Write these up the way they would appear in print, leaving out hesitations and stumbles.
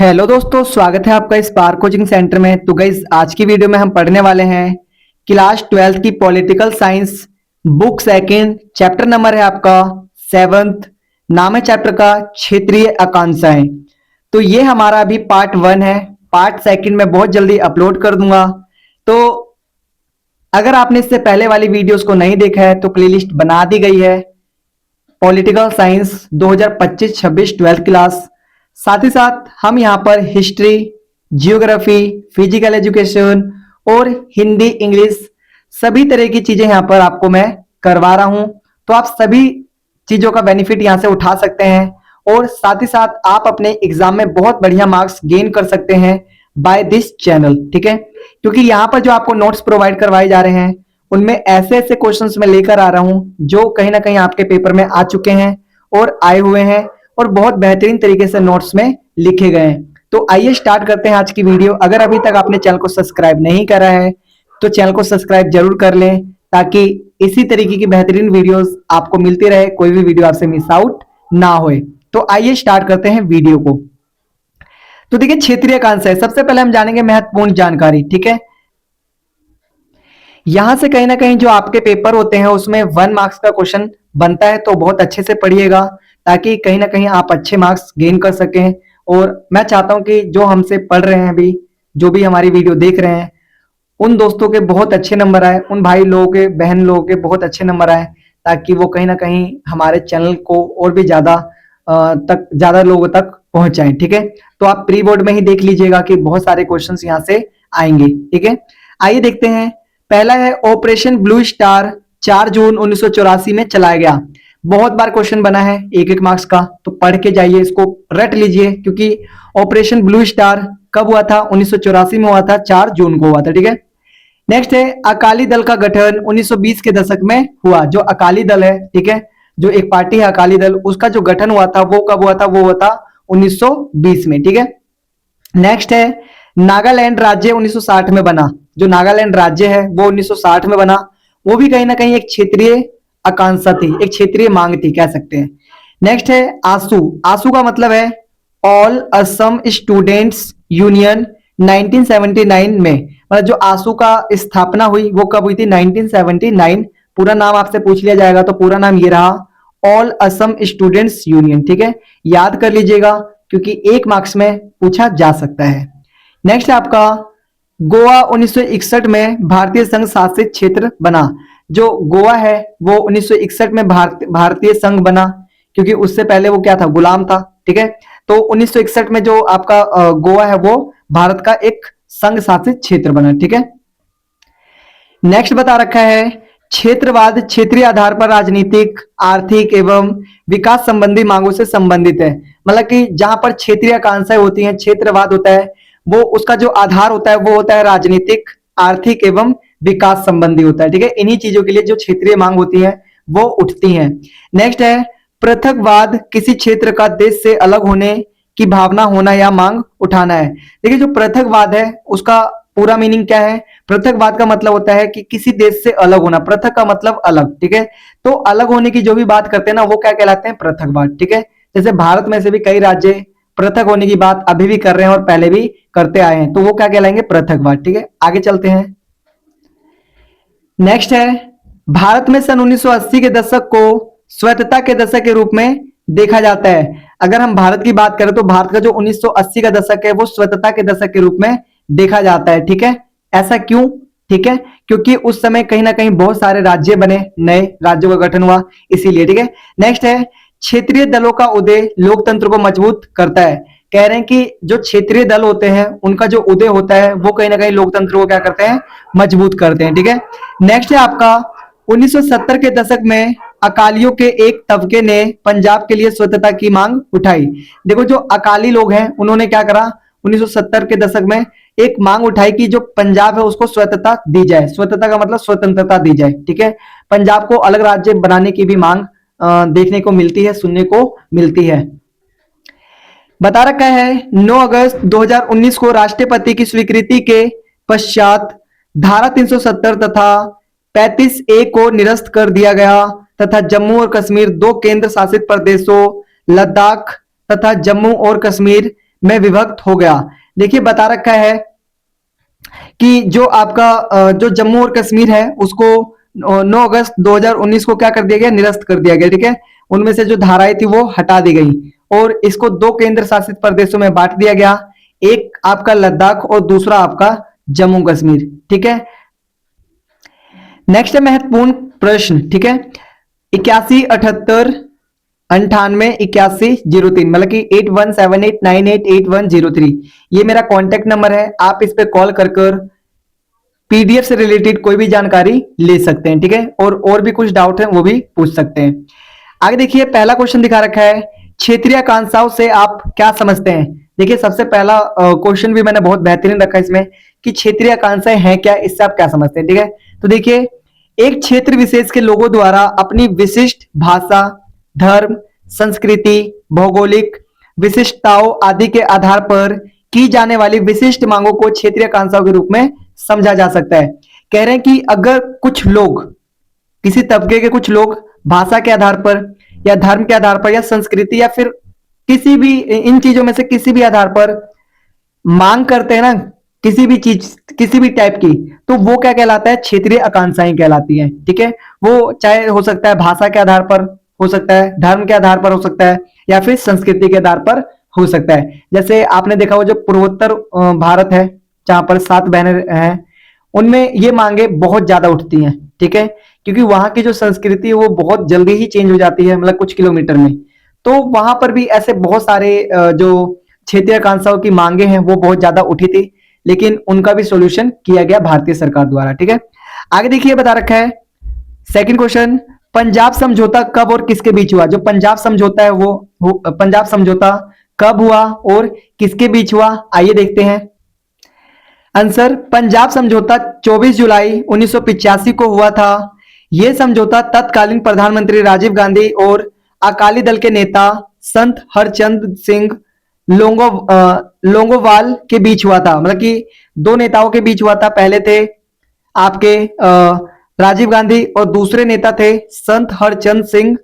Hello दोस्तों, स्वागत है आपका स्पार्क कोचिंग सेंटर में। तो गाइस, आज की वीडियो में हम पढ़ने वाले हैं क्लास 12th की political science book second. Chapter number है आपका 7th। नाम है चैप्टर का क्षेत्रीय आकांक्षाएं। तो ये हमारा अभी पार्ट 1 है। पार्ट सेकंड में बहुत जल्दी अपलोड कर दूंगा। तो अगर आपने इससे पहले वाली वीडियोस को नहीं देखा है तो प्लेलिस्ट बना दी गई है। Political science 2025-26 12th class. साथ ही साथ हम यहाँ पर हिस्ट्री, जियोग्राफी, फिजिकल एजुकेशन और हिंदी, इंग्लिश सभी तरह की चीजें यहाँ पर आपको मैं करवा रहा हूं। तो आप सभी चीजों का बेनिफिट यहाँ से उठा सकते हैं और साथ ही साथ आप अपने एग्जाम में बहुत बढ़िया मार्क्स गेन कर सकते हैं बाय दिस चैनल। ठीक है, क्योंकि यहाँ पर जो आपको नोट्स प्रोवाइड करवाए जा रहे हैं उनमें ऐसे ऐसे क्वेश्चंस मैं लेकर आ रहा हूं जो कहीं ना कहीं आपके पेपर में आ चुके हैं और आए हुए हैं और बहुत बेहतरीन तरीके से नोट्स में लिखे गए हैं। तो आइए स्टार्ट करते हैं आज की वीडियो। अगर अभी तक आपने चैनल को सब्सक्राइब नहीं करा है तो चैनल को सब्सक्राइब जरूर कर लें ताकि इसी तरीके की बेहतरीन वीडियोस आपको मिलती रहे, कोई भी वीडियो आपसे मिस आउट ना होए। तो आइए स्टार्ट करते हैं वीडियो को। तो देखिए, क्षेत्रीय आकांक्षा है। सबसे पहले हम जानेंगे महत्वपूर्ण जानकारी। ठीक है, यहां से कहीं ना कहीं जो आपके पेपर होते हैं उसमें 1 मार्क्स का क्वेश्चन बनता है, तो बहुत अच्छे से पढ़िएगा ताकि कहीं ना कहीं आप अच्छे मार्क्स गेन कर सकें। और मैं चाहता हूं कि जो हमसे पढ़ रहे हैं अभी, जो भी हमारी वीडियो देख रहे हैं, उन दोस्तों के बहुत अच्छे नंबर आए, उन भाई लोगों के, बहन लोगों के बहुत अच्छे नंबर आए ताकि वो कहीं ना कहीं हमारे चैनल को और भी ज्यादा लोगों तक पहुंचाएं। ठीक है, तो आप प्री बोर्ड में ही देख लीजिएगा कि बहुत सारे क्वेश्चंस यहां से आएंगे। ठीक है, आइए देखते हैं। पहला है ऑपरेशन ब्लू स्टार, 4 जून 1984 में चलाया गया। बहुत बार क्वेश्चन बना है 1-1 मार्क्स का, तो पढ़ के जाइए, इसको रट लीजिए क्योंकि ऑपरेशन ब्लू स्टार कब हुआ था? 1984 में हुआ था, 4 जून को हुआ था। ठीक है, नेक्स्ट है अकाली दल का गठन 1920 के दशक में हुआ। जो अकाली दल है, ठीक है, जो एक पार्टी है अकाली दल, उसका जो गठन हुआ था वो कब हुआ था? वो हुआ था 1920 में। ठीक है, नेक्स्ट है नागालैंड राज्य 1960 में बना। जो नागालैंड राज्य है वो 1960 में बना। वो भी कहीं ना कहीं एक क्षेत्रीय आकांक्षा थी, एक क्षेत्रीय मांग थी, कह सकते हैं। नेक्स्ट है आसू। आसू का मतलब है ऑल असम स्टूडेंट्स यूनियन 1979 में। मतलब जो आसू का स्थापना हुई वो कब हुई थी? 1979। पूरा नाम आपसे पूछ लिया जाएगा तो पूरा नाम ये रहा, ऑल असम स्टूडेंट्स यूनियन। ठीक है, याद कर लीजिएगा क्योंकि 1 मार्क्स में पूछा जा सकता है। नेक्स्ट है आपका गोवा 1961 में भारतीय संघ शासित क्षेत्र बना। जो गोवा है वो 1961 में भारतीय संघ बना, क्योंकि उससे पहले वो क्या था? गुलाम था। ठीक है, तो 1961 में जो आपका गोवा है वो भारत का एक संघ शासित क्षेत्र बना। ठीक है, नेक्स्ट बता रखा है क्षेत्रवाद क्षेत्रीय आधार पर राजनीतिक, आर्थिक एवं विकास संबंधी मांगों से संबंधित है। मतलब कि जहां पर क्षेत्रीय आकांक्षाएं होती हैं, क्षेत्रवाद होता है, वो उसका जो आधार होता है वो होता है राजनीतिक, आर्थिक एवं विकास संबंधी होता है। ठीक है, इन्हीं चीजों के लिए जो क्षेत्रीय मांग होती है वो उठती हैं। नेक्स्ट है पृथकवाद, किसी क्षेत्र का देश से अलग होने की भावना होना या मांग उठाना है। देखिए, जो पृथकवाद है उसका पूरा मीनिंग क्या है? पृथकवाद का मतलब होता है कि किसी देश से अलग होना। पृथक का मतलब अलग। ठीक है, तो अलग होने की जो भी बात करते हैं ना वो क्या कहलाते हैं? पृथकवाद। ठीक है, जैसे भारत में से भी कई राज्य पृथक होने की बात अभी भी कर रहे हैं और पहले भी करते आए हैं, तो वो क्या कहलाएंगे? पृथकवाद। ठीक है, आगे चलते हैं। नेक्स्ट है भारत में सन 1980 के दशक को स्वतंत्रता के दशक के रूप में देखा जाता है। अगर हम भारत की बात करें तो भारत का जो 1980 का दशक है वो स्वतंत्रता के दशक के रूप में देखा जाता है। ठीक है, ऐसा क्यों? ठीक है, क्योंकि उस समय कहीं ना कहीं बहुत सारे राज्य बने, नए राज्यों का गठन हुआ, इसीलिए। ठीक है, नेक्स्ट है क्षेत्रीय दलों का उदय लोकतंत्र को मजबूत करता है। कह रहे हैं कि जो क्षेत्रीय दल होते हैं उनका जो उदय होता है वो कहीं ना कहीं लोकतंत्र को क्या करते हैं? मजबूत करते हैं। ठीक है, नेक्स्ट है आपका 1970 के दशक में अकालियों के एक तबके ने पंजाब के लिए स्वतंत्रता की मांग उठाई। देखो, जो अकाली लोग हैं उन्होंने क्या करा? 1970 के दशक में एक मांग उठाई कि जो पंजाब है उसको स्वतंत्रता दी जाए। स्वतंत्रता का मतलब स्वतंत्रता दी जाए। ठीक है, पंजाब को अलग राज्य बनाने की भी मांग देखने को मिलती है, सुनने को मिलती है। बता रखा है 9 अगस्त 2019 को राष्ट्रपति की स्वीकृति के पश्चात धारा 370 तथा 35A को निरस्त कर दिया गया तथा जम्मू और कश्मीर 2 केंद्र शासित प्रदेशों लद्दाख तथा जम्मू और कश्मीर में विभक्त हो गया। देखिए बता रखा है कि जो आपका जो जम्मू और कश्मीर है उसको 9 अगस्त 2019 को क्या कर दिया गया, निरस्त कर दिया गया। ठीक है, उनमें से जो धाराएं थी वो हटा दी गई और इसको दो केंद्र शासित प्रदेशों में बांट दिया गया, एक आपका लद्दाख और दूसरा आपका जम्मू कश्मीर। ठीक है, नेक्स्ट है महत्वपूर्ण प्रश्न। ठीक है, 8178988103, मतलब कि 8178988103, ये मेरा कॉन्टेक्ट नंबर है। आप इस पे कॉल कर कर पीडीएफ से रिलेटेड कोई भी जानकारी ले सकते हैं। ठीक है, और भी कुछ डाउट है वो भी पूछ सकते हैं। आगे देखिए पहला क्वेश्चन दिखा रखा है, क्षेत्रीय आकांक्षाओं से आप क्या समझते हैं। देखिए सबसे पहला क्वेश्चन भी मैंने बहुत बेहतरीन रखा है इसमें कि क्षेत्रीय आकांक्षाएं हैं क्या, इससे आप क्या समझते हैं। ठीक है, तो देखिए एक क्षेत्र विशेष के लोगों द्वारा अपनी विशिष्ट भाषा, धर्म, संस्कृति, भौगोलिक विशिष्टताओं आदि के आधार पर की जाने वाली विशिष्ट मांगों को क्षेत्रीय आकांक्षाओं के रूप में समझा जा सकता है। कह रहे हैं कि अगर कुछ लोग, किसी तबके के कुछ लोग भाषा के आधार पर या धर्म के आधार पर या संस्कृति या फिर किसी भी इन चीजों में से किसी भी आधार पर मांग करते हैं ना, किसी भी चीज, किसी भी टाइप की, तो वो क्या कहलाता है, क्षेत्रीय आकांक्षाएं कहलाती हैं। ठीक है, वो चाहे हो सकता है भाषा के आधार पर हो सकता है, धर्म के आधार पर हो सकता है या फिर संस्कृति के आधार पर हो सकता है। जैसे आपने देखा हो जो पूर्वोत्तर भारत है जहां पर 7 बहनें हैं, उनमें ये मांगे बहुत ज्यादा उठती हैं। ठीक है, क्योंकि वहां की जो संस्कृति है वो बहुत जल्दी ही चेंज हो जाती है, मतलब कुछ किलोमीटर में। तो वहां पर भी ऐसे बहुत सारे जो क्षेत्रीय आकांक्षाओं की मांगे हैं वो बहुत ज्यादा उठी थी, लेकिन उनका भी सॉल्यूशन किया गया भारतीय सरकार द्वारा। ठीक है, आगे देखिए बता रखा है सेकंड क्वेश्चन, पंजाब समझौता कब और किसके बीच हुआ। जो पंजाब समझौता है वो पंजाब समझौता कब हुआ और किसके बीच हुआ, आइए देखते हैं। आंसर, पंजाब समझौता 24 जुलाई 1985 को हुआ था। यह समझौता तत्कालीन प्रधानमंत्री राजीव गांधी और अकाली दल के नेता संत हरचंद सिंह लोंगोवाल के बीच हुआ था, मतलब कि दो नेताओं के बीच हुआ था। पहले थे आपके राजीव गांधी और दूसरे नेता थे संत हरचंद सिंह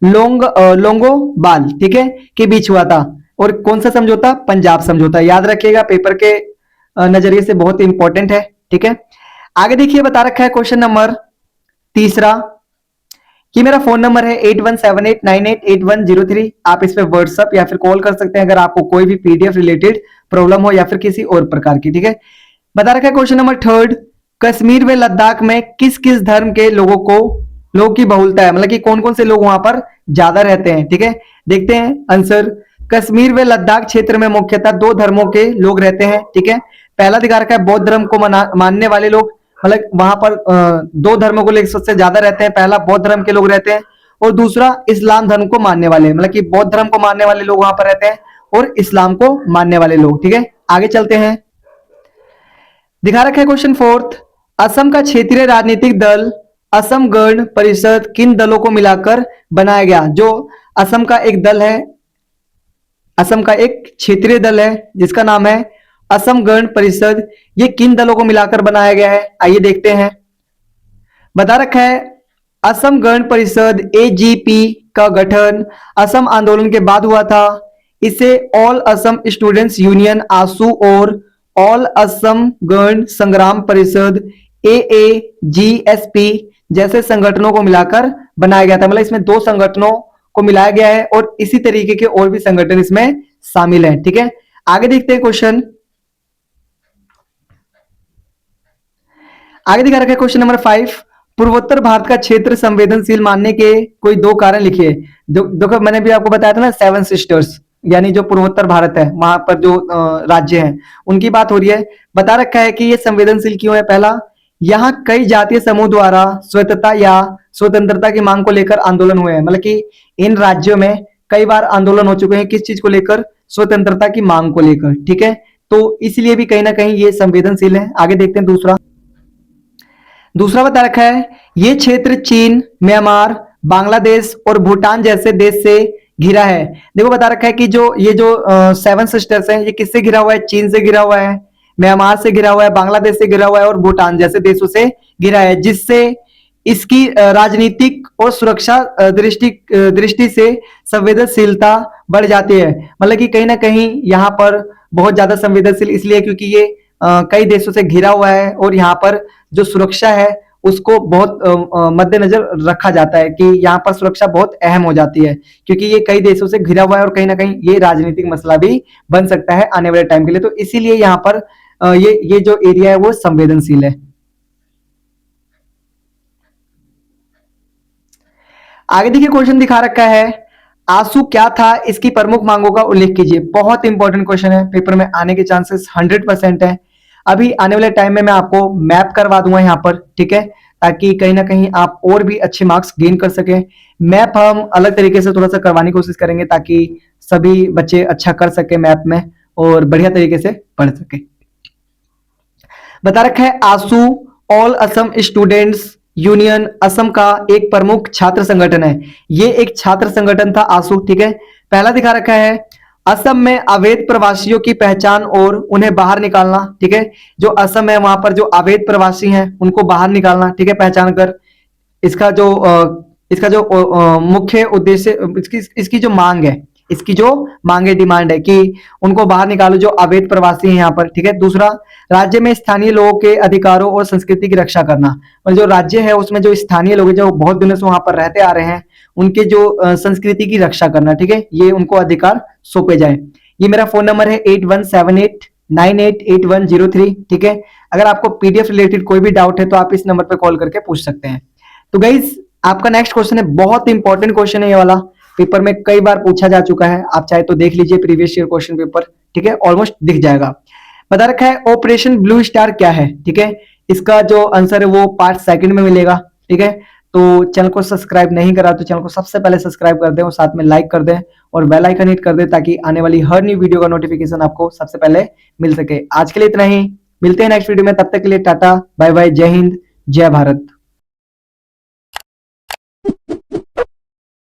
लोंगोवाल। ठीक है, के बीच हुआ था। और कौन सा समझौता, पंजाब समझौता। याद रखिएगा, पेपर के नजरिए से बहुत इंपॉर्टेंट है। ठीक है, आगे देखिए बता रखा है क्वेश्चन नंबर तीसरा कि मेरा फोन नंबर है 8178988103। आप इस पे व्हाट्सएप या फिर कॉल कर सकते हैं अगर आपको कोई भी पीडीएफ रिलेटेड प्रॉब्लम हो या फिर किसी और प्रकार की। ठीक है, बता रखा है क्वेश्चन नंबर थर्ड, कश्मीर व लद्दाख में किस किस धर्म के लोगों की बहुलता है, मतलब कि कौन कौन से लोग वहां पर ज्यादा रहते हैं। ठीक है, देखते हैं आंसर। कश्मीर व लद्दाख क्षेत्र में मुख्यतः 2 धर्मों के लोग रहते हैं। ठीक है, पहला दिखा रखा है बौद्ध धर्म को मानने वाले लोग, मतलब वहां पर 2 धर्मों को लेकर सबसे ज्यादा रहते हैं। पहला बौद्ध धर्म के लोग रहते हैं और दूसरा इस्लाम धर्म को मानने वाले, मतलब कि बौद्ध धर्म को मानने वाले लोग वहां पर रहते हैं और इस्लाम को मानने वाले लोग। ठीक है, आगे चलते हैं। दिखा रखा है क्वेश्चन फोर्थ, असम का क्षेत्रीय राजनीतिक दल असम गण परिषद किन दलों को मिलाकर बनाया गया। जो असम का एक दल है, असम का एक क्षेत्रीय दल है जिसका नाम है असम गण परिषद, ये किन दलों को मिलाकर बनाया गया है, आइए देखते हैं। बता रखा है असम गण परिषद एजीपी का गठन असम आंदोलन के बाद हुआ था। इसे ऑल असम स्टूडेंट्स यूनियन आसू और ऑल असम गण संग्राम परिषद एएजीएसपी जैसे संगठनों को मिलाकर बनाया गया था। मतलब इसमें 2 संगठनों को मिलाया गया है और इसी तरीके के और भी संगठन इसमें शामिल हैं। ठीक है, आगे देखते हैं क्वेश्चन। आगे दिखा रखा है क्वेश्चन नंबर 5, पूर्वोत्तर भारत का क्षेत्र संवेदनशील मानने के कोई 2 कारण लिखिए। देखो मैंने भी आपको बताया था ना 7 सिस्टर्स, यानी जो पूर्वोत्तर भारत है वहां पर जो राज्य हैं उनकी बात हो रही है। बता रखा है कि ये संवेदनशील क्यों है। पहला, यहाँ कई जातीय समूह द्वारा स्वतंत्रता या स्वतंत्रता की मांग को लेकर आंदोलन हुए हैं, मतलब कि इन राज्यों में कई बार आंदोलन हो चुके हैं किस चीज को लेकर, स्वतंत्रता की मांग को लेकर। ठीक है, तो इसलिए भी कहीं ना कहीं ये संवेदनशील है। आगे देखते हैं दूसरा बता रखा है ये क्षेत्र चीन, म्यांमार, बांग्लादेश और भूटान जैसे देश से घिरा है। देखो बता रखा है कि ये जो 7 सिस्टर्स हैं ये किससे घिरा हुआ है, चीन से घिरा हुआ है, म्यांमार से घिरा हुआ है, बांग्लादेश से घिरा हुआ है और भूटान जैसे देशों से घिरा है, जिससे इसकी राजनीतिक और सुरक्षा दृष्टि से संवेदनशीलता बढ़ जाती है। मतलब कि कहीं ना कहीं यहाँ पर बहुत ज्यादा संवेदनशील इसलिए क्योंकि ये कई देशों से घिरा हुआ है और यहाँ पर जो सुरक्षा है उसको बहुत मद्देनजर रखा जाता है कि यहाँ पर सुरक्षा बहुत अहम हो जाती है, क्योंकि ये कई देशों से घिरा हुआ है और कहीं ना कहीं ये राजनीतिक मसला भी बन सकता है आने वाले टाइम के लिए। तो इसीलिए यहाँ पर ये जो एरिया है वो संवेदनशील है। आगे देखिए क्वेश्चन दिखा रखा है, आंसू क्या था, इसकी प्रमुख मांगों का उल्लेख कीजिए। बहुत इंपॉर्टेंट क्वेश्चन है, पेपर में आने के चांसेस 100% है। अभी आने वाले टाइम में मैं आपको मैप करवा दूंगा यहाँ पर, ठीक है, ताकि कहीं ना कहीं आप और भी अच्छे मार्क्स गेन कर सके। मैप हम अलग तरीके से थोड़ा सा करवाने की कोशिश करेंगे ताकि सभी बच्चे अच्छा कर सके मैप में और बढ़िया तरीके से पढ़ सके। बता रखा है आंसू all Assam students union Assam का एक प्रमुख छात्र संगठन है। ये एक छात्र संगठन था आंसू, ठीक है। पहला दिखा रखा है असम में अवैध प्रवासियों की पहचान और उन्हें बाहर निकालना, ठीक है। जो असम है वहां पर जो अवैध प्रवासी हैं उनको बाहर निकालना, ठीक है, पहचान कर। इसका जो मुख्य उद्देश्य इसकी जो मांग है, इसकी जो मांगे डिमांड है कि उनको बाहर निकालो जो अवैध प्रवासी हैं यहाँ पर, ठीक है। दूसरा, राज्य में स्थानीय लोगों के अधिकारों और संस्कृति की रक्षा करना, और जो राज्य है उसमें जो स्थानीय लोग हैं जो बहुत दिनों से वहां पर रहते आ रहे हैं उनके जो संस्कृति की रक्षा करना, ठीक है, ये उनको अधिकार सौंपे जाए। ये मेरा फोन नंबर है 8178988103, ठीक है। अगर आपको पीडीएफ रिलेटेड कोई भी डाउट है तो आप इस नंबर पर कॉल करके पूछ सकते हैं। तो गाइज आपका नेक्स्ट क्वेश्चन है, बहुत इंपॉर्टेंट क्वेश्चन है ये वाला, पेपर में कई बार पूछा जा चुका है, आप चाहे तो देख लीजिए प्रीवियस ईयर क्वेश्चन पेपर, ठीक है, ऑलमोस्ट दिख जाएगा। बता रखा है ऑपरेशन ब्लू स्टार क्या है, ठीक है। इसका जो आंसर है वो पार्ट सेकंड में मिलेगा, ठीक है। तो चैनल को सब्सक्राइब नहीं करा तो चैनल को सबसे पहले सब्सक्राइब कर दें और साथ में लाइक कर दें और बेल आइकन हिट कर दें ताकि आने वाली हर न्यू वीडियो का नोटिफिकेशन आपको सबसे पहले मिल सके। आज के लिए इतना ही, मिलते हैं नेक्स्ट वीडियो में, तब तक के लिए टाटा बाय बाय, जय हिंद जय भारत।